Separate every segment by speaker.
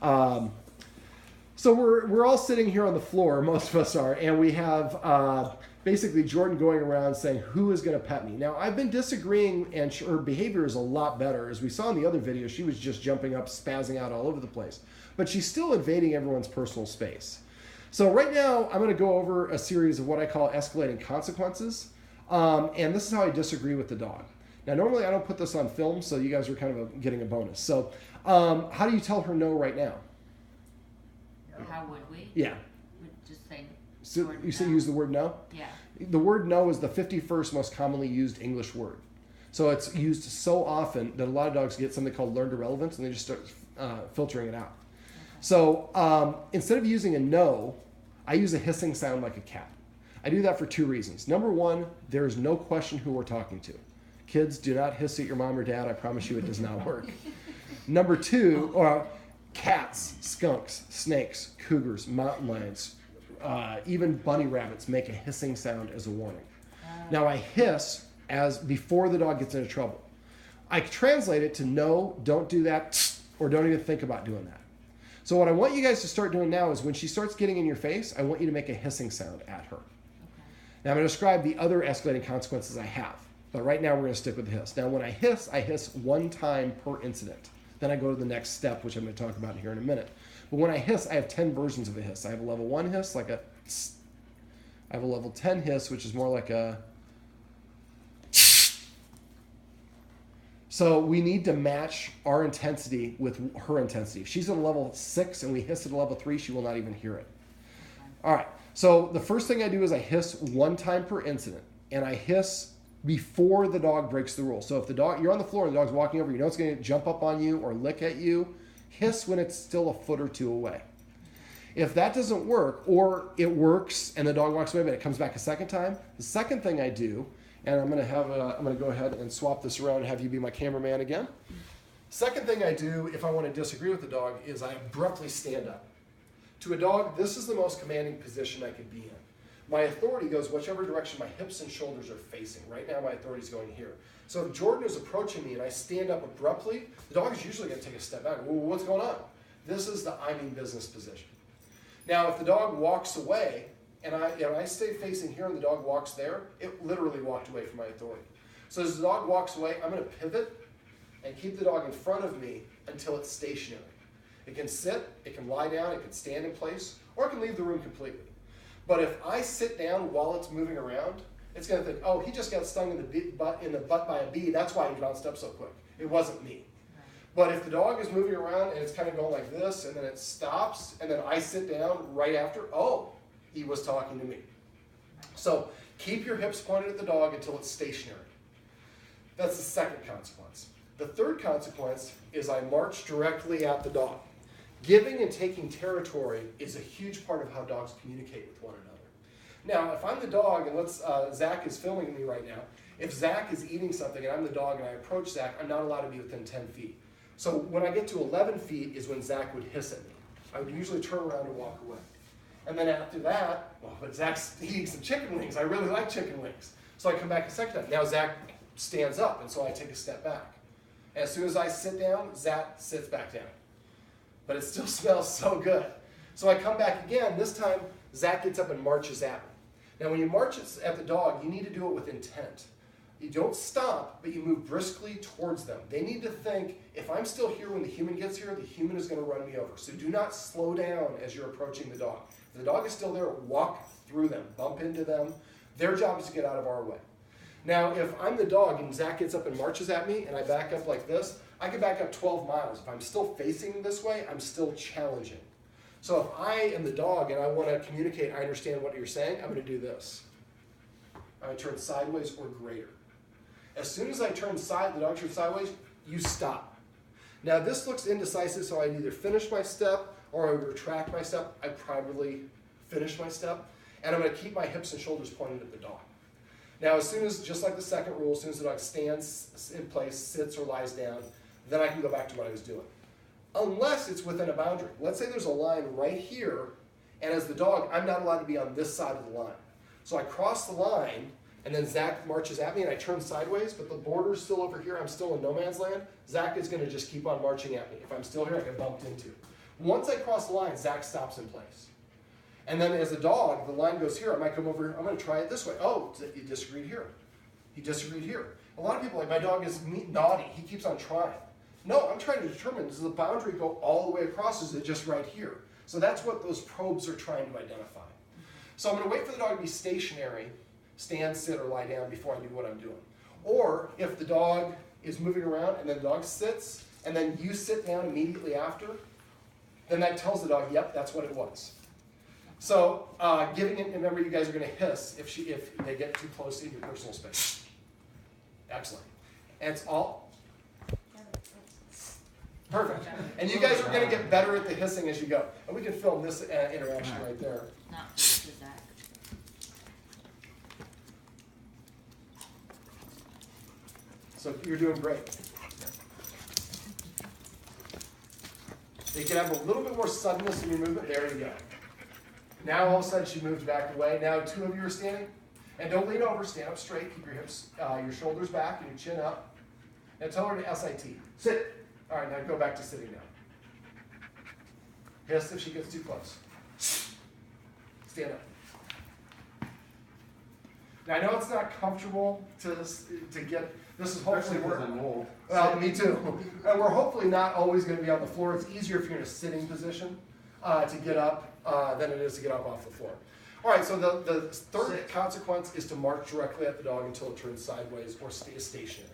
Speaker 1: So we're all sitting here on the floor, most of us are, and we have basically Jordan going around saying, who is going to pet me? Now, I've been disagreeing, and her behavior is a lot better. As we saw in the other video, she was just jumping up, spazzing out all over the place. But she's still invading everyone's personal space. So right now, I'm going to go over a series of what I call escalating consequences. And this is how I disagree with the dog. Now, normally I don't put this on film, so you guys are kind of getting a bonus. So how do you tell her no right now?
Speaker 2: How would we?
Speaker 1: Yeah.
Speaker 2: We'd just say.
Speaker 1: So you say use the word no?
Speaker 2: Yeah.
Speaker 1: The word no is the 51st most commonly used English word. So it's used so often that a lot of dogs get something called learned irrelevance, and they just start filtering it out. Okay. So instead of using a no, I use a hissing sound like a cat. I do that for two reasons. Number one, there is no question who we're talking to. Kids, do not hiss at your mom or dad. I promise you it does not work. Number two, cats, skunks, snakes, cougars, mountain lions, even bunny rabbits make a hissing sound as a warning. Now I hiss as before the dog gets into trouble. I translate it to no, don't do that, or don't even think about doing that. So what I want you guys to start doing now is when she starts getting in your face, I want you to make a hissing sound at her. Okay. Now I'm going to describe the other escalating consequences I have. But right now we're going to stick with the hiss. Now when I hiss one time per incident. Then I go to the next step, which I'm going to talk about here in a minute. But when I hiss, I have 10 versions of a hiss. I have a level 1 hiss, like a tss. I have a level 10 hiss, which is more like a So we need to match our intensity with her intensity. If she's at a level 6 and we hiss at a level 3, she will not even hear it. All right. So the first thing I do is I hiss one time per incident, and I hiss before the dog breaks the rule. So if you're on the floor and the dog's walking over, you know it's going to jump up on you or lick at you, hiss when it's still a foot or two away. If that doesn't work, or it works and the dog walks away but it comes back a second time, the second thing I do, and I'm going to go ahead and swap this around and have you be my cameraman again. Second thing I do if I want to disagree with the dog is I abruptly stand up. To a dog, this is the most commanding position I could be in. My authority goes whichever direction my hips and shoulders are facing. Right now, my authority is going here. So if Jordan is approaching me and I stand up abruptly, the dog is usually going to take a step back. Well, what's going on? This is the I mean business position. Now, if the dog walks away and I stay facing here and the dog walks there, it literally walked away from my authority. So as the dog walks away, I'm going to pivot and keep the dog in front of me until it's stationary. It can sit, it can lie down, it can stand in place, or it can leave the room completely. But if I sit down while it's moving around, it's going to think, oh, he just got stung in the butt by a bee. That's why he bounced up so quick. It wasn't me. But if the dog is moving around and it's kind of going like this, and then it stops, and then I sit down right after, oh, he was talking to me. So keep your hips pointed at the dog until it's stationary. That's the second consequence. The third consequence is I march directly at the dog. Giving and taking territory is a huge part of how dogs communicate with one another. Now, if I'm the dog, and Zach is filming me right now, if Zach is eating something and I'm the dog and I approach Zach, I'm not allowed to be within 10 feet. So when I get to 11 feet is when Zach would hiss at me. I would usually turn around and walk away. And then after that, but Zach's eating some chicken wings. I really like chicken wings. So I come back a second time. Now Zach stands up, and so I take a step back. As soon as I sit down, Zach sits back down. But it still smells so good. So I come back again. This time, Zach gets up and marches at me. Now, when you march at the dog, you need to do it with intent. You don't stop, but you move briskly towards them. They need to think, if I'm still here when the human gets here, the human is going to run me over. So do not slow down as you're approaching the dog. If the dog is still there, walk through them, bump into them. Their job is to get out of our way. Now, if I'm the dog and Zach gets up and marches at me and I back up like this, I can back up 12 miles. If I'm still facing this way, I'm still challenging. So if I am the dog and I want to communicate, I understand what you're saying, I'm going to do this. I'm going to turn sideways or greater. As soon as I turn the dog turns sideways, you stop. Now this looks indecisive, so I'd either finish my step or I would retract my step. I probably finish my step. And I'm going to keep my hips and shoulders pointed at the dog. Now as soon as, just like the second rule, as soon as the dog stands in place, sits or lies down, then I can go back to what I was doing. Unless it's within a boundary. Let's say there's a line right here, and as the dog, I'm not allowed to be on this side of the line. So I cross the line, and then Zach marches at me, and I turn sideways, but the border's still over here. I'm still in no man's land. Zach is going to just keep on marching at me. If I'm still here, I get bumped into. Once I cross the line, Zach stops in place. And then as a dog, the line goes here. I might come over here. I'm going to try it this way. Oh, he disagreed here. He disagreed here. A lot of people are like, my dog is naughty. He keeps on trying. No, I'm trying to determine, does the boundary go all the way across, or is it just right here? So that's what those probes are trying to identify. So I'm going to wait for the dog to be stationary, stand, sit, or lie down before I do what I'm doing. Or if the dog is moving around and then the dog sits, and then you sit down immediately after, then that tells the dog, yep, that's what it was. So giving it, remember you guys are going to hiss if they get too close in your personal space. Excellent. And it's all perfect. And you guys are going to get better at the hissing as you go. And we can film this interaction right there.
Speaker 2: Not just with that.
Speaker 1: So you're doing great. You can have a little bit more suddenness in your movement. There you go. Now all of a sudden she moved back away. Now two of you are standing. And don't lean over. Stand up straight. Keep your hips, your shoulders back and your chin up. Now tell her to SIT. Sit. All right, now go back to sitting now. Hiss if she gets too close. Stand up. Now I know it's not comfortable to get, this is hopefully working. Well, me too. And we're hopefully not always going to be on the floor. It's easier if you're in a sitting position to get up than it is to get up off the floor. All right, so the third consequence is to march directly at the dog until it turns sideways or stays stationary.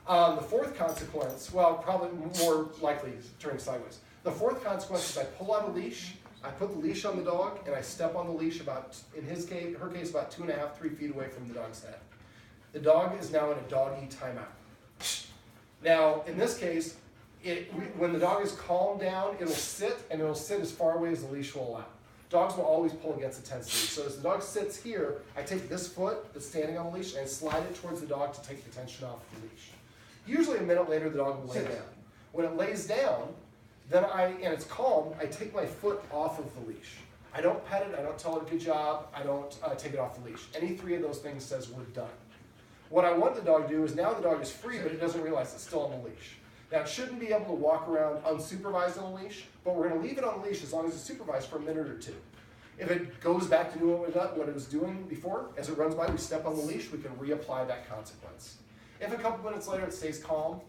Speaker 1: The fourth consequence, well, probably more likely turning sideways. The fourth consequence is I pull out a leash, I put the leash on the dog, and I step on the leash about, in her case, about 2.5, 3 feet away from the dog's head. The dog is now in a doggy timeout. Now, in this case, when the dog is calmed down, it'll sit, and it'll sit as far away as the leash will allow. Dogs will always pull against the tension. So as the dog sits here, I take this foot that's standing on the leash and slide it towards the dog to take the tension off the leash. Usually a minute later, the dog will lay down. When it lays down, then and it's calm, I take my foot off of the leash. I don't pet it, I don't tell it good job, I don't take it off the leash. Any three of those things says we're done. What I want the dog to do is now the dog is free, but it doesn't realize it's still on the leash. Now it shouldn't be able to walk around unsupervised on the leash, but we're going to leave it on the leash as long as it's supervised for a minute or two. If it goes back to doing what it was doing before, as it runs by, we step on the leash, we can reapply that consequence. If a couple minutes later it stays calm,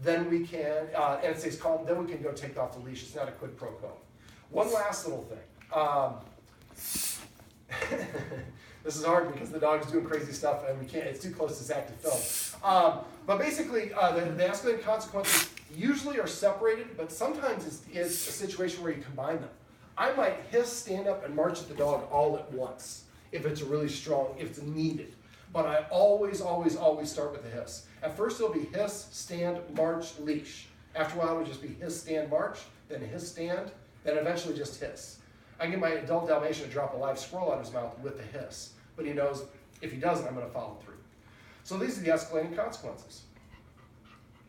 Speaker 1: then we can, and it stays calm, then we can go take off the leash. It's not a quid pro quo. One last little thing. This is hard because the dog is doing crazy stuff and we can't, it's too close to Zach to film. But basically, the escalating consequences usually are separated, but sometimes it's a situation where you combine them. I might hiss, stand up, and march at the dog all at once if it's really strong, if it's needed. But I always, always, always start with the hiss. At first it'll be hiss, stand, march, leash. After a while it'll just be hiss, stand, march, then hiss, stand, then eventually just hiss. I get my adult Dalmatian to drop a live squirrel out of his mouth with the hiss, but he knows if he doesn't, I'm going to follow through. So these are the escalating consequences.